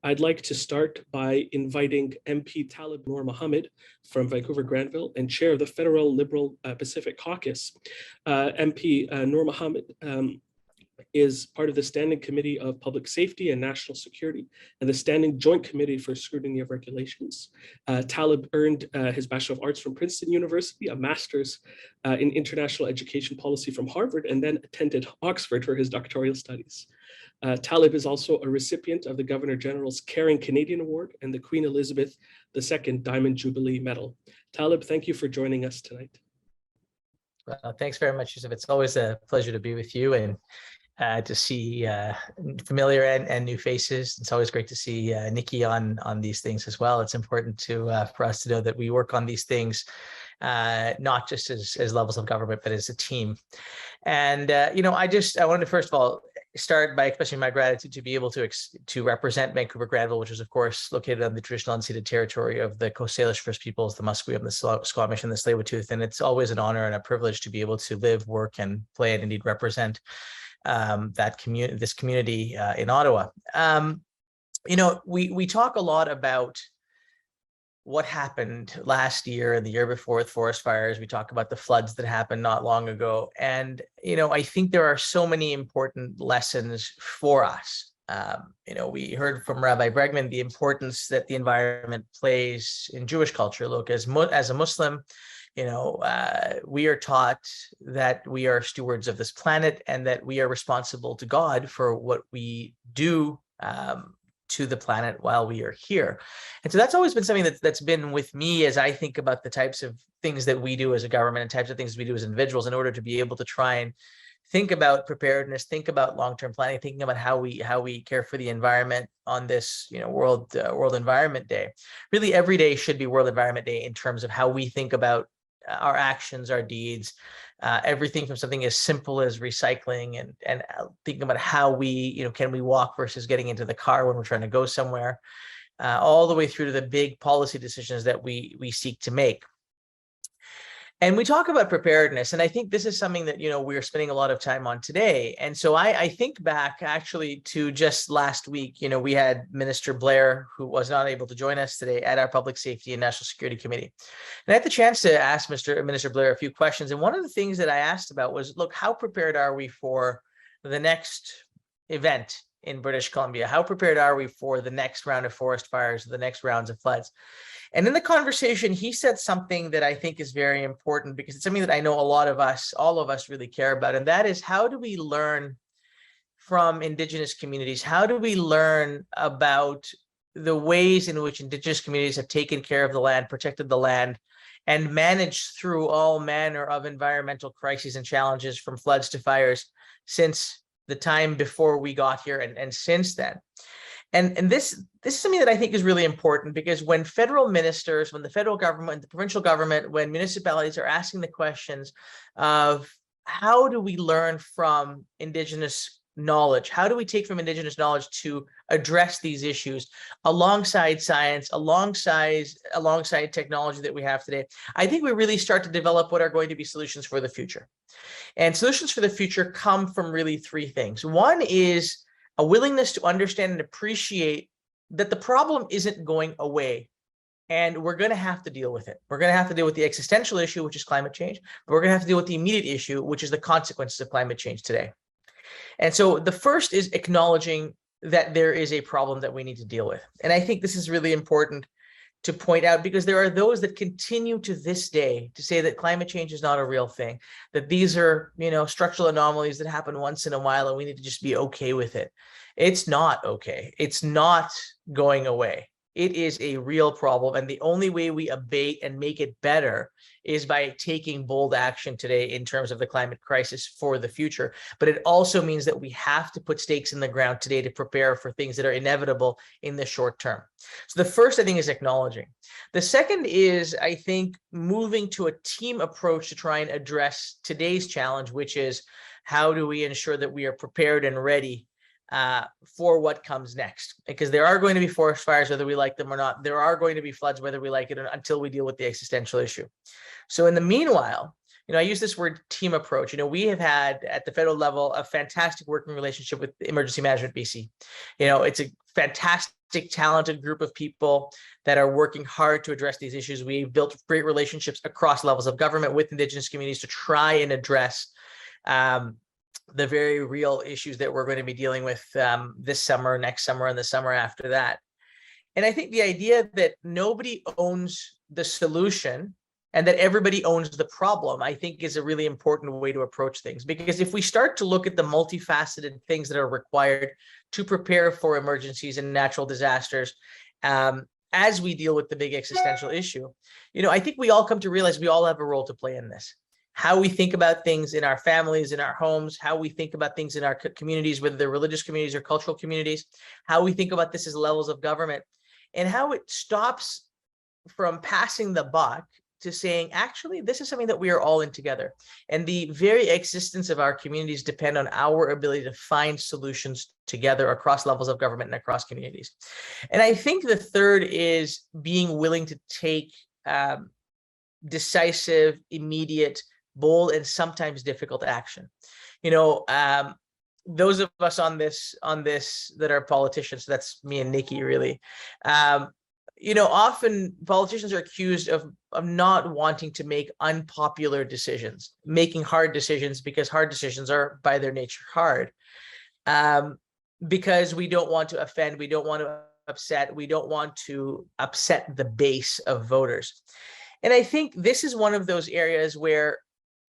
I'd like to start by inviting MP Taleeb Noormohamed from Vancouver Granville and chair of the Federal Liberal Pacific Caucus. MP Noormohamed is part of the Standing Committee of Public Safety and National Security and the Standing Joint Committee for Scrutiny of Regulations. Taleeb earned his Bachelor of Arts from Princeton University, a Master's in International Education Policy from Harvard, and then attended Oxford for his doctoral studies. Taleeb is also a recipient of the Governor General's Caring Canadian Award and the Queen Elizabeth II Diamond Jubilee Medal. Taleeb, thank you for joining us tonight. Thanks very much, Yusuf. It's always a pleasure to be with you and to see familiar and new faces. It's always great to see Nikki on these things as well. It's important for us to know that we work on these things not just as levels of government, but as a team. And I wanted to first of all start by expressing my gratitude to be able to represent Vancouver Granville, which is of course located on the traditional unceded territory of the Coast Salish First Peoples, the Musqueam, the Squamish, and the Tsleil-Waututh. And it's always an honor and a privilege to be able to live, work, and play, and indeed represent this community in Ottawa. We talk a lot about what happened last year and the year before with forest fires. We talk about the floods that happened not long ago. And, I think there are so many important lessons for us. We heard from Rabbi Bregman the importance that the environment plays in Jewish culture. Look, as a Muslim, we are taught that we are stewards of this planet and that we are responsible to God for what we do to the planet while we are here. And so that's always been something that's been with me as I think about the types of things that we do as a government and types of things we do as individuals in order to be able to try and think about preparedness, think about long-term planning, thinking about how we care for the environment on this, World Environment Day. Really, every day should be World Environment Day in terms of how we think about our actions, our deeds, everything from something as simple as recycling and thinking about how we, can we walk versus getting into the car when we're trying to go somewhere, all the way through to the big policy decisions that we seek to make. And we talk about preparedness, and I think this is something that, we're spending a lot of time on today. And so I think back actually to just last week, we had Minister Blair, who was not able to join us today, at our Public Safety and National Security Committee. And I had the chance to ask Minister Blair a few questions. And one of the things that I asked about was, look, how prepared are we for the next event in British Columbia? How prepared are we for the next round of forest fires, the next rounds of floods? And in the conversation, he said something that I think is very important because it's something that I know all of us really care about. And that is, how do we learn from Indigenous communities? How do we learn about the ways in which Indigenous communities have taken care of the land, protected the land, and managed through all manner of environmental crises and challenges, from floods to fires, since the time before we got here and since then? And this is something that I think is really important, because when federal ministers, when the federal government, the provincial government, when municipalities are asking the questions of how do we learn from Indigenous knowledge, how do we take from Indigenous knowledge to address these issues alongside science, alongside technology that we have today, I think we really start to develop what are going to be solutions for the future. And solutions for the future come from really three things. One is a willingness to understand and appreciate that the problem isn't going away, and we're going to have to deal with it. We're going to have to deal with the existential issue, which is climate change, but we're going to have to deal with the immediate issue, which is the consequences of climate change today. And so the first is acknowledging that there is a problem that we need to deal with. And I think this is really important to point out, because there are those that continue to this day to say that climate change is not a real thing, that these are, structural anomalies that happen once in a while and we need to just be okay with it. It's not okay. It's not going away. It is a real problem. And the only way we abate and make it better is by taking bold action today in terms of the climate crisis for the future. But it also means that we have to put stakes in the ground today to prepare for things that are inevitable in the short term. So the first, I think, is acknowledging. The second is, I think, moving to a team approach to try and address today's challenge, which is, how do we ensure that we are prepared and ready for what comes next? Because there are going to be forest fires, whether we like them or not. There are going to be floods, whether we like it or not, until we deal with the existential issue. So in the meanwhile, I use this word team approach. We have had at the federal level a fantastic working relationship with Emergency Management BC. It's a fantastic talented group of people that are working hard to address these issues. We've built great relationships across levels of government with Indigenous communities to try and address the very real issues that we're going to be dealing with this summer, next summer, and the summer after that. And I think the idea that nobody owns the solution and that everybody owns the problem, I think is a really important way to approach things. Because if we start to look at the multifaceted things that are required to prepare for emergencies and natural disasters, as we deal with the big existential issue, I think we all come to realize we all have a role to play in this. How we think about things in our families, in our homes, how we think about things in our communities, whether they're religious communities or cultural communities, how we think about this as levels of government, and how it stops from passing the buck to saying, actually, this is something that we are all in together. And the very existence of our communities depend on our ability to find solutions together across levels of government and across communities. And I think the third is being willing to take decisive, immediate, bold, and sometimes difficult action. Those of us on this that are politicians, so that's me and Nikki really, often politicians are accused of not wanting to make unpopular decisions, making hard decisions, because hard decisions are by their nature hard, because we don't want to offend, we don't want to upset, we don't want to upset the base of voters. And I think this is one of those areas where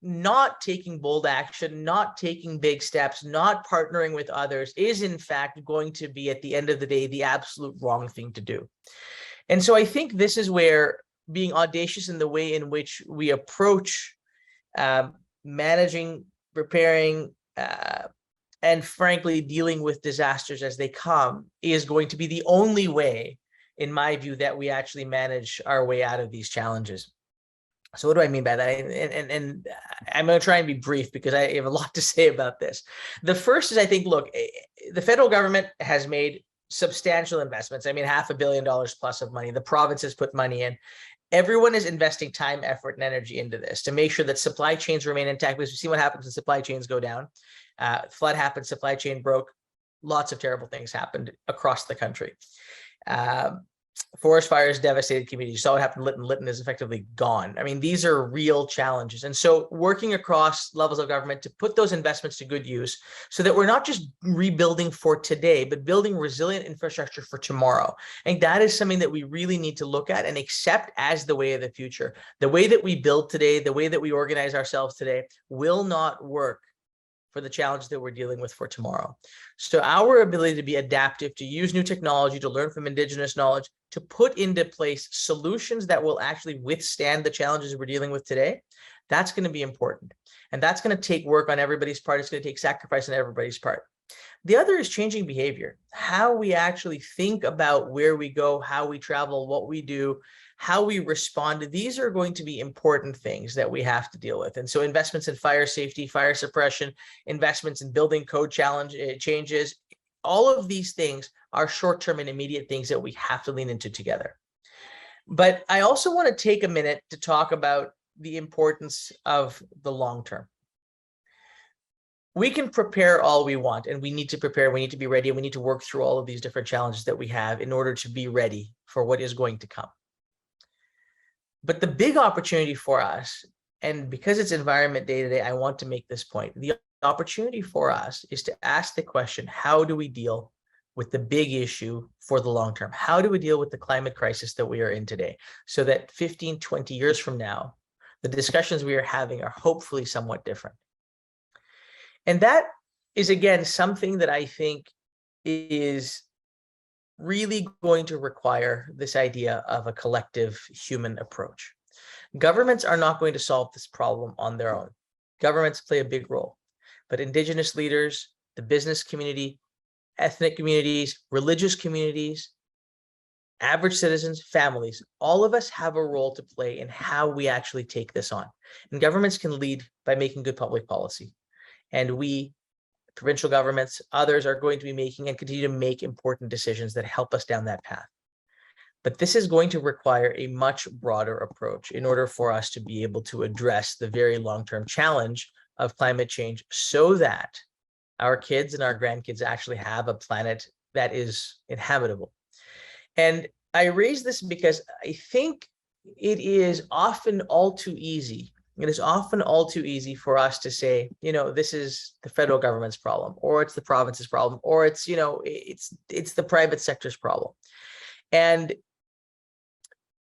not taking bold action, not taking big steps, not partnering with others is in fact going to be, at the end of the day, the absolute wrong thing to do. And so I think this is where being audacious in the way in which we approach managing, preparing, and frankly, dealing with disasters as they come is going to be the only way, in my view, that we actually manage our way out of these challenges. So what do I mean by that? And I'm going to try and be brief because I have a lot to say about this. The first is, I think, look, the federal government has made substantial investments. I mean, $500 million plus of money. The province has put money in. Everyone is investing time, effort, and energy into this to make sure that supply chains remain intact, because we see what happens when supply chains go down. Flood happened, supply chain broke. Lots of terrible things happened across the country. Forest fires devastated communities. You saw what happened in Lytton. Lytton is effectively gone. I mean, these are real challenges. And so working across levels of government to put those investments to good use so that we're not just rebuilding for today, but building resilient infrastructure for tomorrow. I think that is something that we really need to look at and accept as the way of the future. The way that we build today, the way that we organize ourselves today will not work for the challenge that we're dealing with for tomorrow. So our ability to be adaptive, to use new technology, to learn from Indigenous knowledge, to put into place solutions that will actually withstand the challenges we're dealing with today, that's going to be important. And that's going to take work on everybody's part. It's going to take sacrifice on everybody's part. The other is changing behavior, how we actually think about where we go, how we travel, what we do, how we respond. These are going to be important things that we have to deal with. And so investments in fire safety, fire suppression, investments in building code changes, all of these things are short-term and immediate things that we have to lean into together. But I also want to take a minute to talk about the importance of the long term. We can prepare all we want, and we need to prepare, we need to be ready, and we need to work through all of these different challenges that we have in order to be ready for what is going to come. But the big opportunity for us, and because it's Environment Day today, I want to make this point. The opportunity for us is to ask the question, how do we deal with the big issue for the long term? How do we deal with the climate crisis that we are in today so that 15, 20 years from now, the discussions we are having are hopefully somewhat different? And that is, again, something that I think is really going to require this idea of a collective human approach. Governments are not going to solve this problem on their own. Governments play a big role, but Indigenous leaders, the business community, ethnic communities, religious communities, average citizens, families, all of us have a role to play in how we actually take this on. And governments can lead by making good public policy. And we, provincial governments, others are going to be making and continue to make important decisions that help us down that path. But this is going to require a much broader approach in order for us to be able to address the very long-term challenge of climate change so that our kids and our grandkids actually have a planet that is inhabitable. And I raise this because I think it is often all too easy. It is often all too easy for us to say, this is the federal government's problem, or it's the province's problem, or it's, it's the private sector's problem. And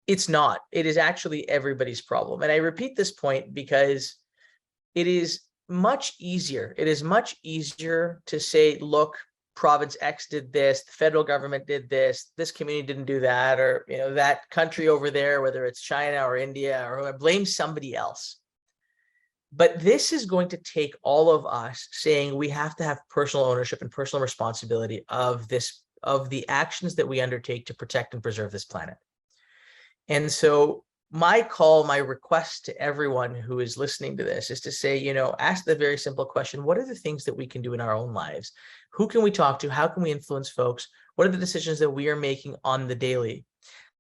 it's not. It is actually everybody's problem. And I repeat this point because it is much easier. It is much easier to say, look, province X did this, the federal government did this community didn't do that, or that country over there, whether it's China or India, or blame somebody else. But this is going to take all of us saying we have to have personal ownership and personal responsibility of the actions that we undertake to protect and preserve this planet. And so my request to everyone who is listening to this is to say, ask the very simple question: what are the things that we can do in our own lives? Who can we talk to? How can we influence folks? What are the decisions that we are making on the daily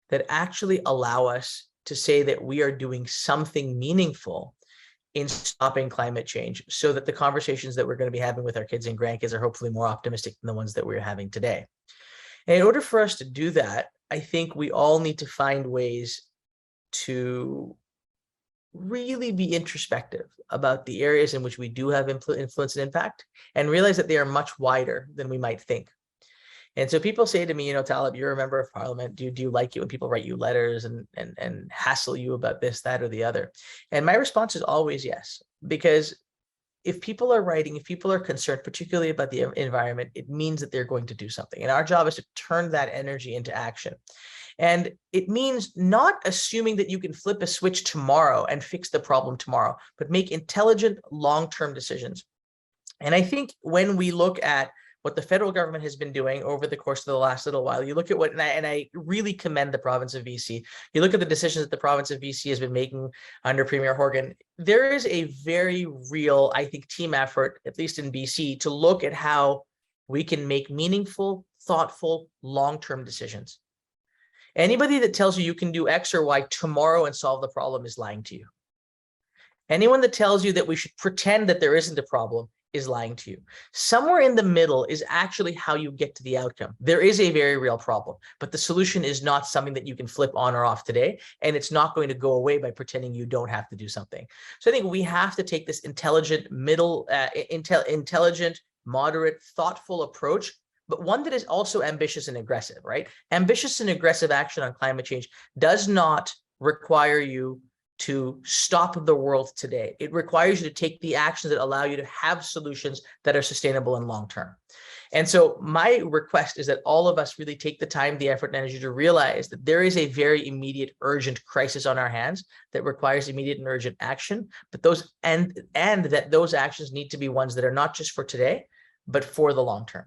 that actually allow us to say that we are doing something meaningful in stopping climate change, so that the conversations that we're going to be having with our kids and grandkids are hopefully more optimistic than the ones that we're having today? And in order for us to do that, I think we all need to find ways to really be introspective about the areas in which we do have influence and impact, and realize that they are much wider than we might think. And so people say to me, Taleeb, you're a member of parliament. Do you like it when people write you letters and hassle you about this, that, or the other? And my response is always yes, because if people are writing, if people are concerned, particularly about the environment, it means that they're going to do something. And our job is to turn that energy into action. And it means not assuming that you can flip a switch tomorrow and fix the problem tomorrow, but make intelligent long-term decisions. And I think when we look at what the federal government has been doing over the course of the last little while, you look at what, and I really commend the province of BC. You look at the decisions that the province of BC has been making under Premier Horgan. There is a very real, I think, team effort, at least in BC, to look at how we can make meaningful, thoughtful, long-term decisions. Anybody that tells you you can do X or Y tomorrow and solve the problem is lying to you. Anyone that tells you that we should pretend that there isn't a problem is lying to you. Somewhere in the middle is actually how you get to the outcome. There is a very real problem, but the solution is not something that you can flip on or off today, and it's not going to go away by pretending you don't have to do something. So I think we have to take this intelligent, intelligent, moderate, thoughtful approach, but one that is also ambitious and aggressive, right? Ambitious and aggressive action on climate change does not require you to stop the world today. It requires you to take the actions that allow you to have solutions that are sustainable and long-term. And so my request is that all of us really take the time, the effort, and energy to realize that there is a very immediate, urgent crisis on our hands that requires immediate and urgent action, but those and that those actions need to be ones that are not just for today, but for the long term.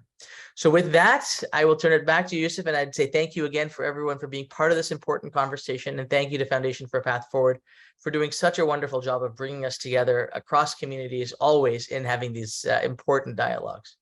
So with that, I will turn it back to Yusuf, and I'd say thank you again for everyone for being part of this important conversation, and thank you to Foundation for a Path Forward for doing such a wonderful job of bringing us together across communities, always in having these important dialogues.